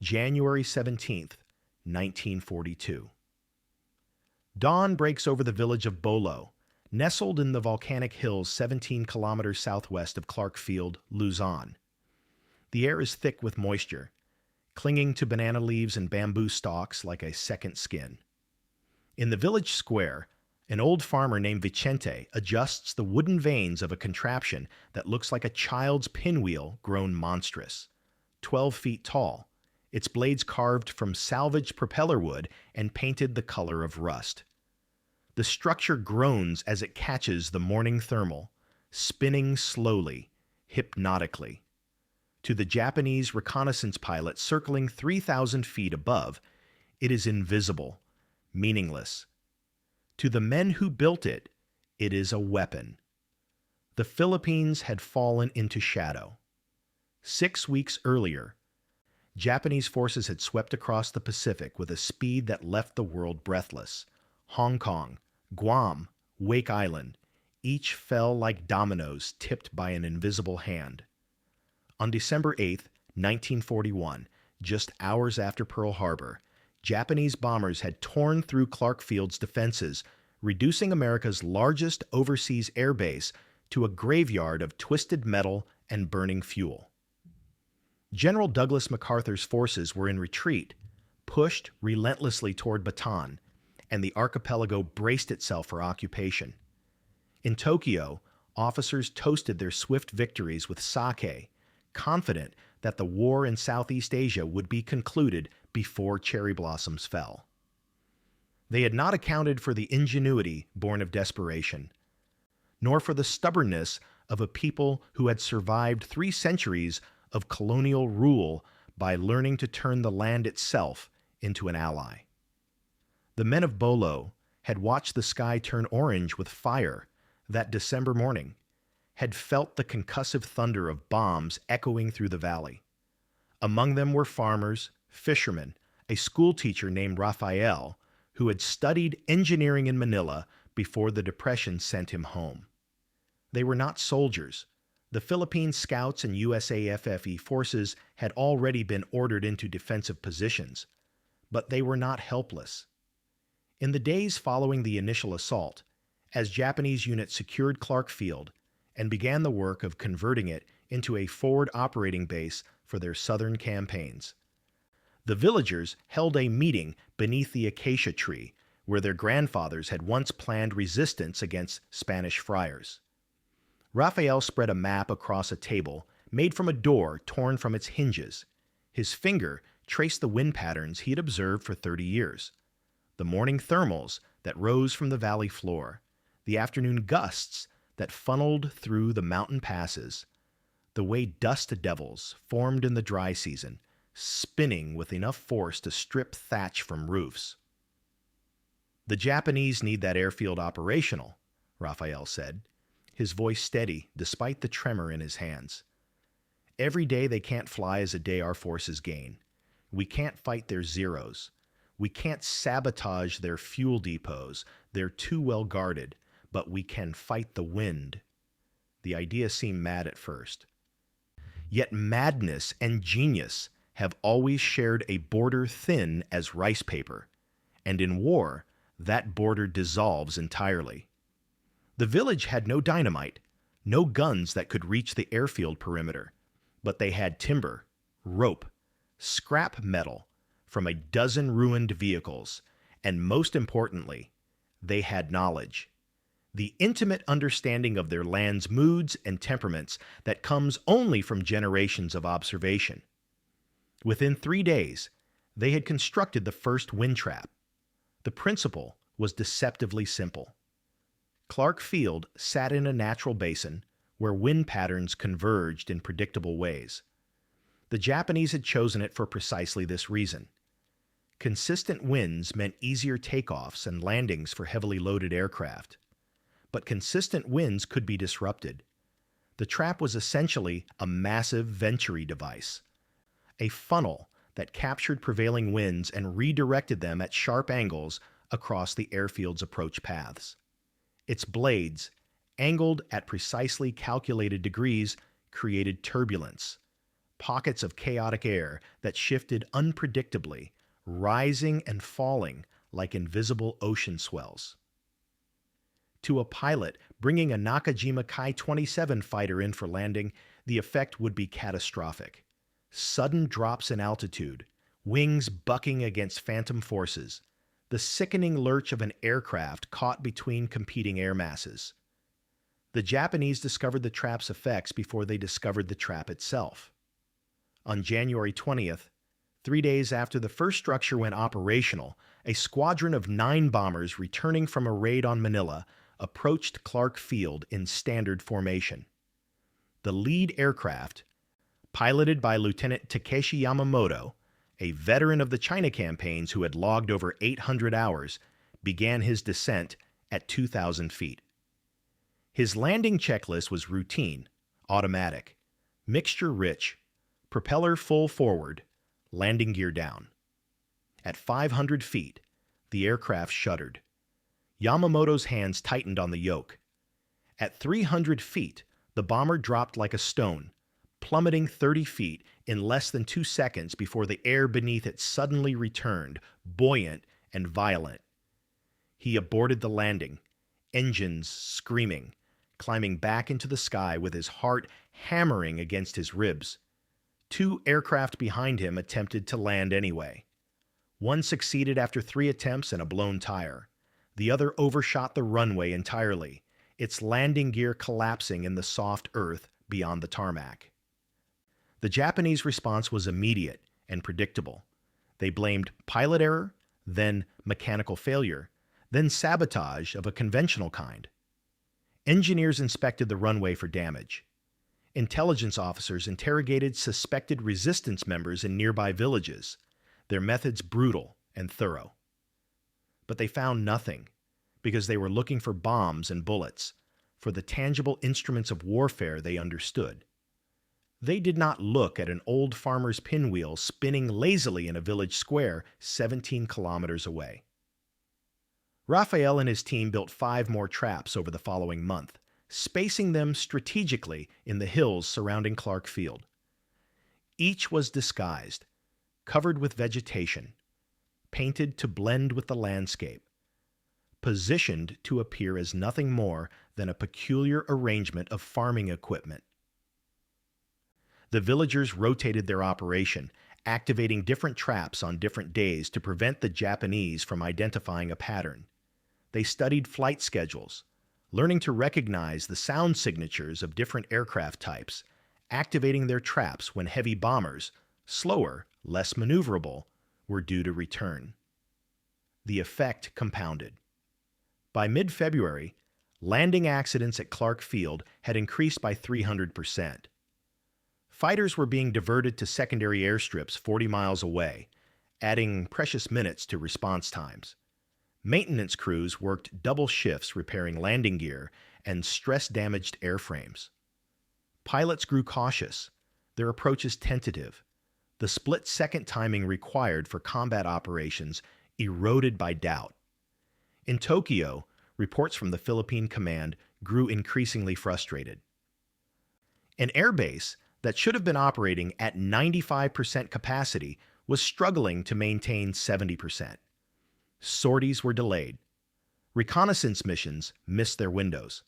January 17th, 1942. Dawn breaks over the village of Bolo, nestled in the volcanic hills 17 kilometers southwest of Clarkfield, Luzon. The air is thick with moisture, clinging to banana leaves and bamboo stalks like a second skin. In the village square, an old farmer named Vicente adjusts the wooden vanes of a contraption that looks like a child's pinwheel grown monstrous. 12 feet tall, its blades carved from salvaged propeller wood and painted the color of rust. The structure groans as it catches the morning thermal, spinning slowly, hypnotically. To the Japanese reconnaissance pilot circling 3,000 feet above, it is invisible, meaningless. To the men who built it, it is a weapon. The Philippines had fallen into shadow. 6 weeks earlier, Japanese forces had swept across the Pacific with a speed that left the world breathless. Hong Kong, Guam, Wake Island, each fell like dominoes tipped by an invisible hand. On December 8, 1941, just hours after Pearl Harbor, Japanese bombers had torn through Clarkfield's defenses, reducing America's largest overseas airbase to a graveyard of twisted metal and burning fuel. General Douglas MacArthur's forces were in retreat, pushed relentlessly toward Bataan, and the archipelago braced itself for occupation. In Tokyo, officers toasted their swift victories with sake, confident that the war in Southeast Asia would be concluded before cherry blossoms fell. They had not accounted for the ingenuity born of desperation, nor for the stubbornness of a people who had survived 3 centuries of colonial rule by learning to turn the land itself into an ally. The men of Bolo had watched the sky turn orange with fire that December morning, had felt the concussive thunder of bombs echoing through the valley. Among them were farmers, fishermen, a schoolteacher named Raphael, who had studied engineering in Manila before the Depression sent him home. They were not soldiers. The Philippine Scouts and USAFFE forces had already been ordered into defensive positions, but they were not helpless. In the days following the initial assault, as Japanese units secured Clarkfield and began the work of converting it into a forward operating base for their southern campaigns, the villagers held a meeting beneath the acacia tree where their grandfathers had once planned resistance against Spanish friars. Raphael spread a map across a table made from a door torn from its hinges. His finger traced the wind patterns he had observed for 30 years. The morning thermals that rose from the valley floor, the afternoon gusts that funneled through the mountain passes, the way dust devils formed in the dry season, spinning with enough force to strip thatch from roofs. "The Japanese need that airfield operational," Raphael said, his voice steady despite the tremor in his hands. "Every day they can't fly is a day our forces gain. We can't fight their Zeros. We can't sabotage their fuel depots. They're too well guarded, but we can fight the wind." The idea seemed mad at first. Yet madness and genius have always shared a border thin as rice paper, and in war, that border dissolves entirely. The village had no dynamite, no guns that could reach the airfield perimeter, but they had timber, rope, scrap metal from a dozen ruined vehicles, and most importantly, they had knowledge. The intimate understanding of their land's moods and temperaments that comes only from generations of observation. Within 3 days, they had constructed the first wind trap. The principle was deceptively simple. Clarkfield sat in a natural basin where wind patterns converged in predictable ways. The Japanese had chosen it for precisely this reason. Consistent winds meant easier takeoffs and landings for heavily loaded aircraft. But consistent winds could be disrupted. The trap was essentially a massive venturi device, a funnel that captured prevailing winds and redirected them at sharp angles across the airfield's approach paths. Its blades, angled at precisely calculated degrees, created turbulence, pockets of chaotic air that shifted unpredictably, rising and falling like invisible ocean swells. To a pilot bringing a Nakajima Kai-27 fighter in for landing, the effect would be catastrophic. Sudden drops in altitude, wings bucking against phantom forces, the sickening lurch of an aircraft caught between competing air masses. The Japanese discovered the trap's effects before they discovered the trap itself. On January 20th, 3 days after the first structure went operational, a squadron of 9 bombers returning from a raid on Manila approached Clark Field in standard formation. The lead aircraft, piloted by Lieutenant Takeshi Yamamoto, a veteran of the China campaigns who had logged over 800 hours, began his descent at 2,000 feet. His landing checklist was routine, automatic, mixture rich, propeller full forward, landing gear down. At 500 feet, the aircraft shuddered. Yamamoto's hands tightened on the yoke. At 300 feet, the bomber dropped like a stone, plummeting 30 feet in less than 2 seconds before the air beneath it suddenly returned, buoyant and violent. He aborted the landing, engines screaming, climbing back into the sky with his heart hammering against his ribs. 2 aircraft behind him attempted to land anyway. One succeeded after 3 attempts and a blown tire. The other overshot the runway entirely, its landing gear collapsing in the soft earth beyond the tarmac. The Japanese response was immediate and predictable. They blamed pilot error, then mechanical failure, then sabotage of a conventional kind. Engineers inspected the runway for damage. Intelligence officers interrogated suspected resistance members in nearby villages, their methods brutal and thorough. But they found nothing, because they were looking for bombs and bullets, for the tangible instruments of warfare they understood. They did not look at an old farmer's pinwheel spinning lazily in a village square 17 kilometers away. Raphael and his team built 5 more traps over the following month, spacing them strategically in the hills surrounding Clark Field. Each was disguised, covered with vegetation, painted to blend with the landscape, positioned to appear as nothing more than a peculiar arrangement of farming equipment. The villagers rotated their operation, activating different traps on different days to prevent the Japanese from identifying a pattern. They studied flight schedules, learning to recognize the sound signatures of different aircraft types, activating their traps when heavy bombers, slower, less maneuverable, were due to return. The effect compounded. By mid-February, landing accidents at Clark Field had increased by 300%. Fighters were being diverted to secondary airstrips 40 miles away, adding precious minutes to response times. Maintenance crews worked double shifts repairing landing gear and stress-damaged airframes. Pilots grew cautious, their approaches tentative, the split-second timing required for combat operations eroded by doubt. In Tokyo, reports from the Philippine command grew increasingly frustrated. An airbase that should have been operating at 95% capacity was struggling to maintain 70%. Sorties were delayed. Reconnaissance missions missed their windows.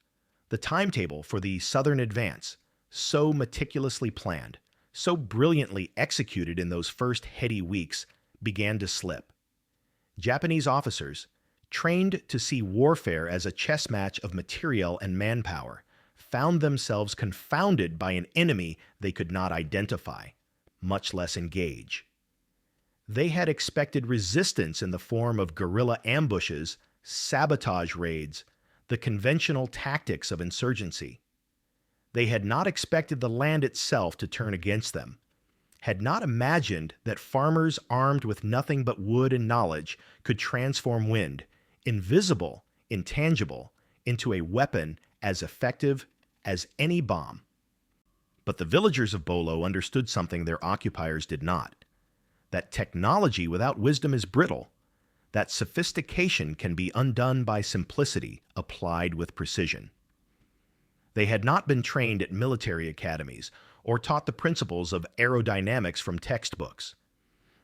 The timetable for the Southern Advance, so meticulously planned, so brilliantly executed in those first heady weeks, began to slip. Japanese officers, trained to see warfare as a chess match of materiel and manpower, found themselves confounded by an enemy they could not identify, much less engage. They had expected resistance in the form of guerrilla ambushes, sabotage raids, the conventional tactics of insurgency. They had not expected the land itself to turn against them, had not imagined that farmers armed with nothing but wood and knowledge could transform wind, invisible, intangible, into a weapon as effective as any bomb. But the villagers of Bolo understood something their occupiers did not: that technology without wisdom is brittle, that sophistication can be undone by simplicity applied with precision. They had not been trained at military academies or taught the principles of aerodynamics from textbooks.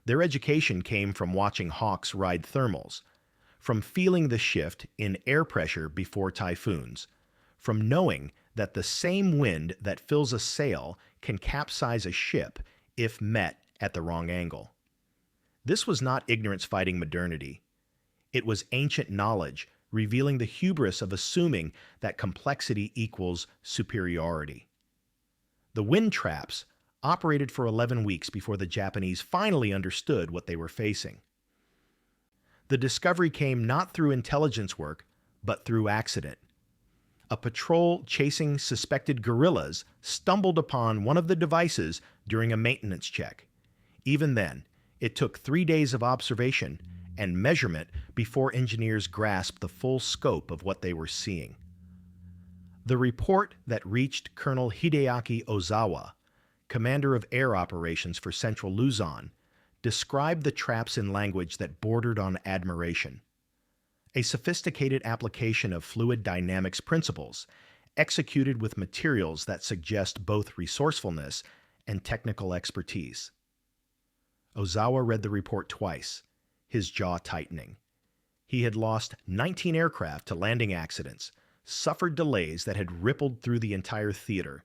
Their education came from watching hawks ride thermals, from feeling the shift in air pressure before typhoons, from knowing that the same wind that fills a sail can capsize a ship if met at the wrong angle. This was not ignorance fighting modernity. It was ancient knowledge revealing the hubris of assuming that complexity equals superiority. The wind traps operated for 11 weeks before the Japanese finally understood what they were facing. The discovery came not through intelligence work, but through accident. A patrol chasing suspected guerrillas stumbled upon one of the devices during a maintenance check. Even then, it took 3 days of observation and measurement before engineers grasped the full scope of what they were seeing. The report that reached Colonel Hideaki Ozawa, commander of air operations for Central Luzon, described the traps in language that bordered on admiration. A sophisticated application of fluid dynamics principles, executed with materials that suggest both resourcefulness and technical expertise. Ozawa read the report twice, his jaw tightening. He had lost 19 aircraft to landing accidents, suffered delays that had rippled through the entire theater,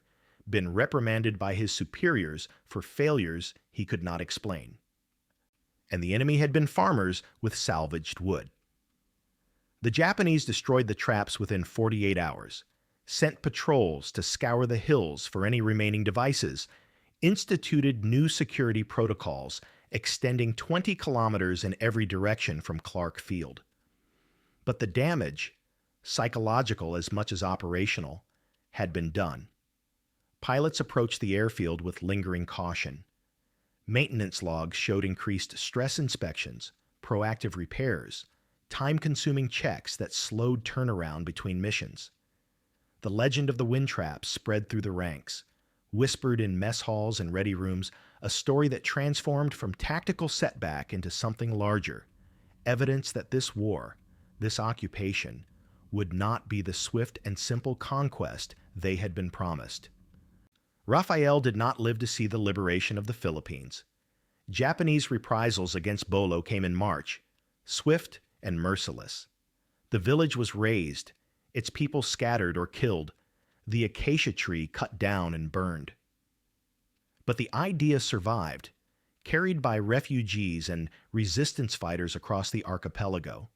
been reprimanded by his superiors for failures he could not explain. And the enemy had been farmers with salvaged wood. The Japanese destroyed the traps within 48 hours, sent patrols to scour the hills for any remaining devices, instituted new security protocols extending 20 kilometers in every direction from Clark Field. But the damage, psychological as much as operational, had been done. Pilots approached the airfield with lingering caution. Maintenance logs showed increased stress inspections, proactive repairs, time-consuming checks that slowed turnaround between missions. The legend of the wind traps spread through the ranks, whispered in mess halls and ready rooms, a story that transformed from tactical setback into something larger, evidence that this war, this occupation, would not be the swift and simple conquest they had been promised. Rafael did not live to see the liberation of the Philippines. Japanese reprisals against Bolo came in March, swift and merciless. The village was razed, its people scattered or killed, the acacia tree cut down and burned. But the idea survived, carried by refugees and resistance fighters across the archipelago.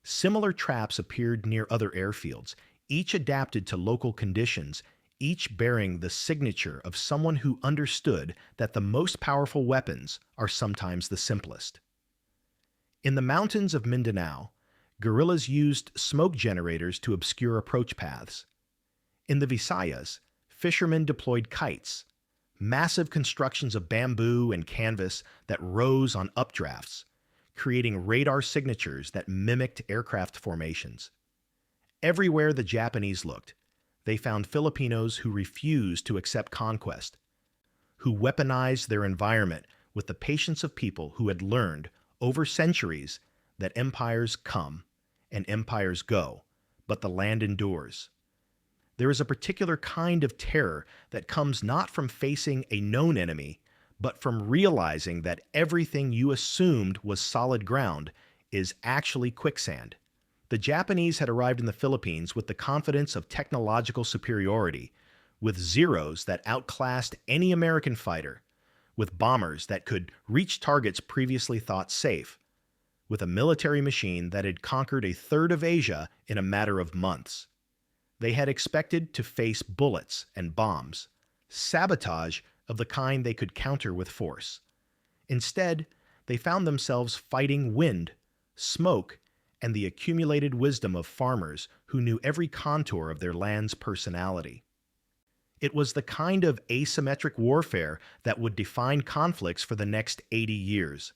Similar traps appeared near other airfields, each adapted to local conditions, each bearing the signature of someone who understood that the most powerful weapons are sometimes the simplest. In the mountains of Mindanao, guerrillas used smoke generators to obscure approach paths. In the Visayas, fishermen deployed kites, massive constructions of bamboo and canvas that rose on updrafts, creating radar signatures that mimicked aircraft formations. Everywhere the Japanese looked, they found Filipinos who refused to accept conquest, who weaponized their environment with the patience of people who had learned over centuries that empires come and empires go, but the land endures. There is a particular kind of terror that comes not from facing a known enemy, but from realizing that everything you assumed was solid ground is actually quicksand. The Japanese had arrived in the Philippines with the confidence of technological superiority, with Zeros that outclassed any American fighter, with bombers that could reach targets previously thought safe, with a military machine that had conquered a third of Asia in a matter of months. They had expected to face bullets and bombs, sabotage of the kind they could counter with force. Instead, they found themselves fighting wind, smoke, and the accumulated wisdom of farmers who knew every contour of their land's personality. It was the kind of asymmetric warfare that would define conflicts for the next 80 years.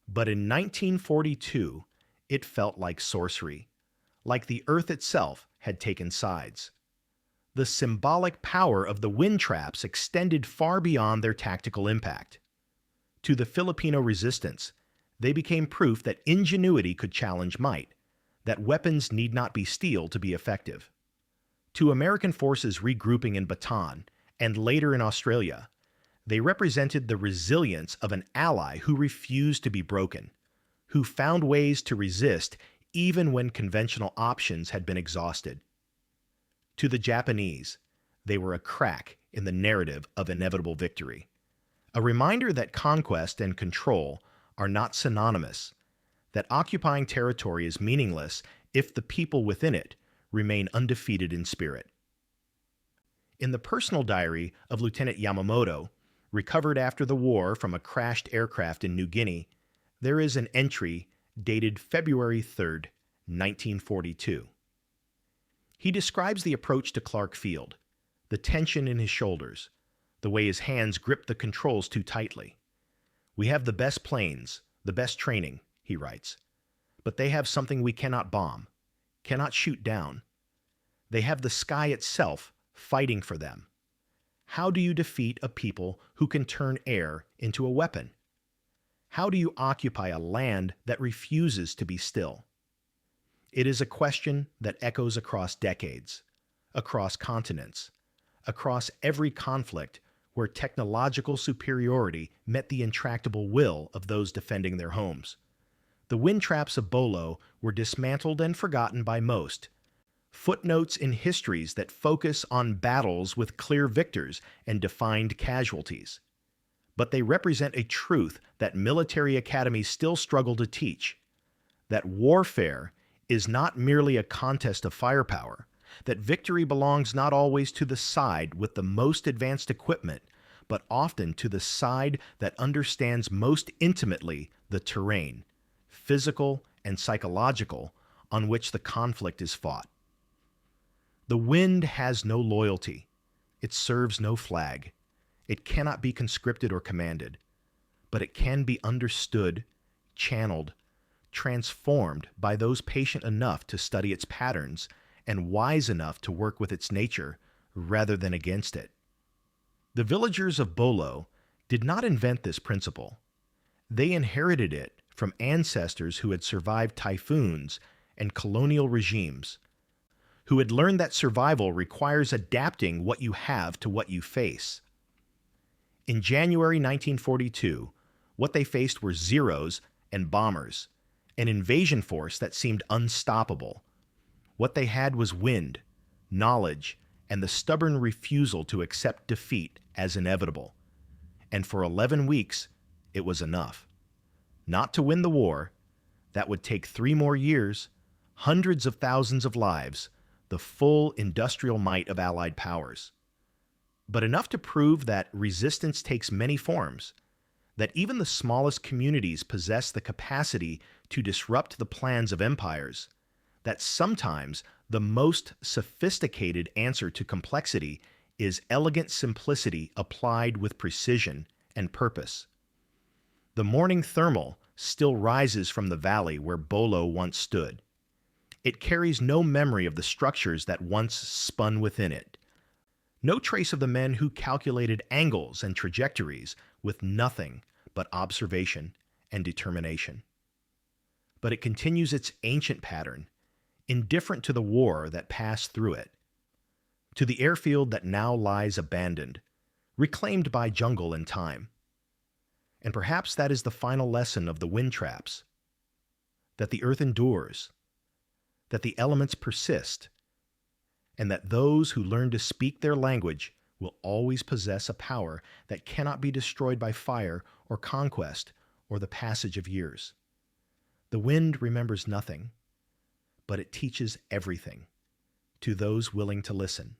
But in 1942, it felt like sorcery, like the earth itself had taken sides. The symbolic power of the wind traps extended far beyond their tactical impact. To the Filipino resistance, they became proof that ingenuity could challenge might, that weapons need not be steel to be effective. To American forces regrouping in Bataan, and later in Australia, they represented the resilience of an ally who refused to be broken, who found ways to resist even when conventional options had been exhausted. To the Japanese, they were a crack in the narrative of inevitable victory, a reminder that conquest and control are not synonymous, that occupying territory is meaningless if the people within it remain undefeated in spirit. In the personal diary of Lieutenant Yamamoto, recovered after the war from a crashed aircraft in New Guinea, there is an entry dated February 3rd, 1942. He describes the approach to Clark Field, the tension in his shoulders, the way his hands grip the controls too tightly. "We have the best planes, the best training," he writes, "but they have something we cannot bomb, cannot shoot down. They have the sky itself fighting for them. How do you defeat a people who can turn air into a weapon? How do you occupy a land that refuses to be still?" It is a question that echoes across decades, across continents, across every conflict where technological superiority met the intractable will of those defending their homes. The wind traps of Bolo were dismantled and forgotten by most. Footnotes in histories that focus on battles with clear victors and defined casualties. But they represent a truth that military academies still struggle to teach, that warfare is not merely a contest of firepower, that victory belongs not always to the side with the most advanced equipment, but often to the side that understands most intimately the terrain, physical and psychological, on which the conflict is fought. The wind has no loyalty. It serves no flag. It cannot be conscripted or commanded, but it can be understood, channeled, transformed by those patient enough to study its patterns and wise enough to work with its nature rather than against it. The villagers of Bolo did not invent this principle. They inherited it from ancestors who had survived typhoons and colonial regimes, who had learned that survival requires adapting what you have to what you face. In January 1942, what they faced were Zeros and bombers, an invasion force that seemed unstoppable. What they had was wind, knowledge, and the stubborn refusal to accept defeat as inevitable. And for 11 weeks, it was enough. Not to win the war, that would take 3 more years, hundreds of thousands of lives, the full industrial might of Allied powers, but enough to prove that resistance takes many forms, that even the smallest communities possess the capacity to disrupt the plans of empires, that sometimes the most sophisticated answer to complexity is elegant simplicity applied with precision and purpose. The morning thermal still rises from the valley where Bolo once stood. It carries no memory of the structures that once spun within it, no trace of the men who calculated angles and trajectories with nothing but observation and determination. But it continues its ancient pattern, indifferent to the war that passed through it, to the airfield that now lies abandoned, reclaimed by jungle and time. And perhaps that is the final lesson of the wind traps, that the earth endures, that the elements persist, and that those who learn to speak their language will always possess a power that cannot be destroyed by fire or conquest or the passage of years. The wind remembers nothing, but it teaches everything to those willing to listen.